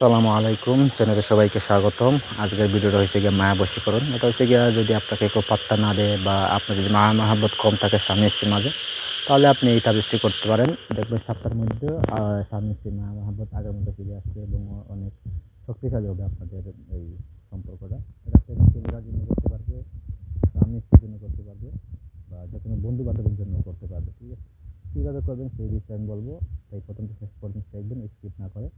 আসসালামু আলাইকুম, চ্যানেলে সবাইকে স্বাগতম। আজকের ভিডিওটা হচ্ছে গিয়ে মায়া বশীকরণ। এটা হচ্ছে গিয়ে যদি আপনাকে কেউ পাত্তা না দেয় বা আপনার যদি মায়া মহাব্বত কম থাকে স্বামী স্ত্রীর মাঝে, তাহলে আপনি এই তাবিজটি করতে পারেন। দেখবেন সপ্তাহের মধ্যে স্বামী স্ত্রীর মায়া মহাব্বত আগের মধ্যে ফিরে আসবে এবং অনেক শক্তিশালী হবে আপনাদের এই সম্পর্কটা। এটা প্রেমিক-প্রেমিকার জন্য করতে পারবে, স্বামী স্ত্রীর জন্য করতে পারবে বা যে কোনো বন্ধু বান্ধবের জন্য করতে পারবে। ঠিক আছে, কীভাবে করবেন সেই বিষয়ে আমি বলবো, তাই প্রথম থেকে শেষ পর্যন্ত দেখবেন, স্কিপ না করে।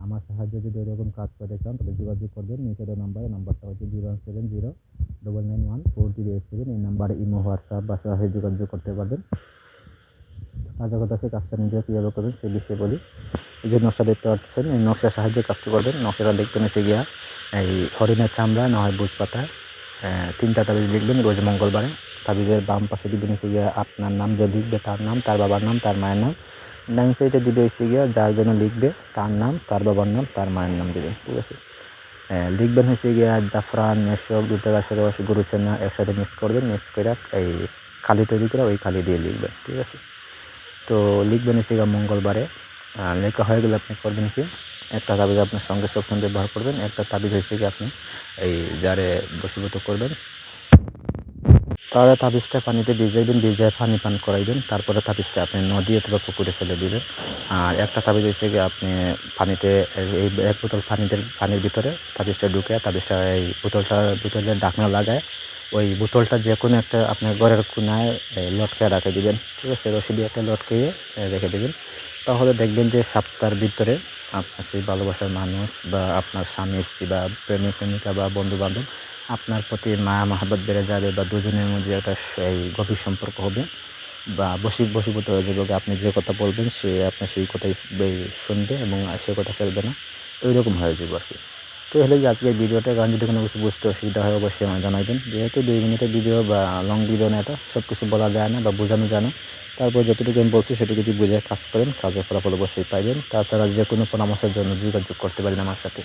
আমার সাহায্যে যদি এরকম কাজ করতে চান তাহলে যোগাযোগ করবেন নিচে দেওয়া নাম্বারটা হচ্ছে 070999438 এই নাম্বারে ইমো, হোয়াটসঅ্যাপ বা সরাসরি যোগাযোগ করতে পারবেন। কাজের কথা আছে, কাজটা নিজে কীভাবে করবেন সেই বিষয়ে বলি। এই যে নকশা দেখতে পাচ্ছেন, এই নকশার সাহায্যে কাজটা করবেন। নকশাটা দেখবেন এসে গিয়া এই হরিণের চামড়া না হয় বুঝ পাতা, 3টা তাবিজ লিখবেন রোজ মঙ্গলবারে। তাবিজের বাম পাশে দিবেন এসে গিয়া আপনার নাম, যে লিখবে তার নাম, তার বাবার নাম, তার মায়ের নাম। ডান সাইডে দিবে এসে গিয়া যার জন্য লিখবে তার নাম, তার বাবার নাম, তার মায়ের নাম দিবেন। ঠিক আছে, লিখবেন হচ্ছে গিয়া জাফরান, মেশক, দুধের গাছের রস, গরু চেনা একসাথে মিক্স করবেন। মিক্স করে এই কালি তৈরি করে ওই কালি দিয়ে লিখবেন। ঠিক আছে, তো লিখবেন হচ্ছে গিয়া মঙ্গলবারে। লেখা হয়ে গেলে আপনি করবেন কি, একটা তাবিজ আপনার সঙ্গে সবসময় ব্যবহার করবেন। একটা তাবিজ হচ্ছে কি আপনি এই যারে বশীভূত করবেন তাহলে তাবিজটা পানিতে ভিজাইবেন, ভিজায় পানি পান করাইবেন। তারপরে তাবিজটা আপনি নদী অথবা পুকুরে ফেলে দিবেন। আর একটা তাবিজ হচ্ছে কি আপনি পানিতে এই 1 বোতল পানির ভিতরে তাবিজটা ঢুকে তাবিজটা এই বোতলের ঢাকনা লাগায় ওই বোতলটা যে কোনো একটা আপনার ঘরের কোনায় লটকায় রেখে দিবেন। ঠিক আছে, রশি দিয়ে একটা লটকিয়ে রেখে দিবেন। তাহলে দেখবেন যে সপ্তাহের ভিতরে আপনার সেই ভালোবাসার মানুষ বা আপনার স্বামী স্ত্রী বা প্রেমিক প্রেমিকা বা বন্ধু বান্ধব আপনার প্রতি মায়া মহাব্বত বেড়ে যাবে বা দুজনের মধ্যে একটা সেই গভীর সম্পর্ক হবে বা বশীভূত হয়ে যাবে। আপনি যে কথা বলবেন সে আপনার সেই কথাই শুনবে এবং সে কথা ফেলবে না, ওইরকম হয়ে যাবে আর কি। তো হলে আজকের ভিডিওটা, কারণ যদি কোনো কিছু বুঝতে অসুবিধা হয় অবশ্যই আমায় জানাবেন। যেহেতু 2 মিনিটের ভিডিও বা লং ভিডিও না, এটা সব কিছু বলা যায় না বা বোঝানো যায় না। তারপর যতটুকু আমি বলছি সেটুকু যদি বুঝে কাজ করেন, কাজের ফলাফল অবশ্যই পাইবেন। তাছাড়া যে কোনো পরামর্শের জন্য যোগাযোগ করতে পারেন আমার সাথে।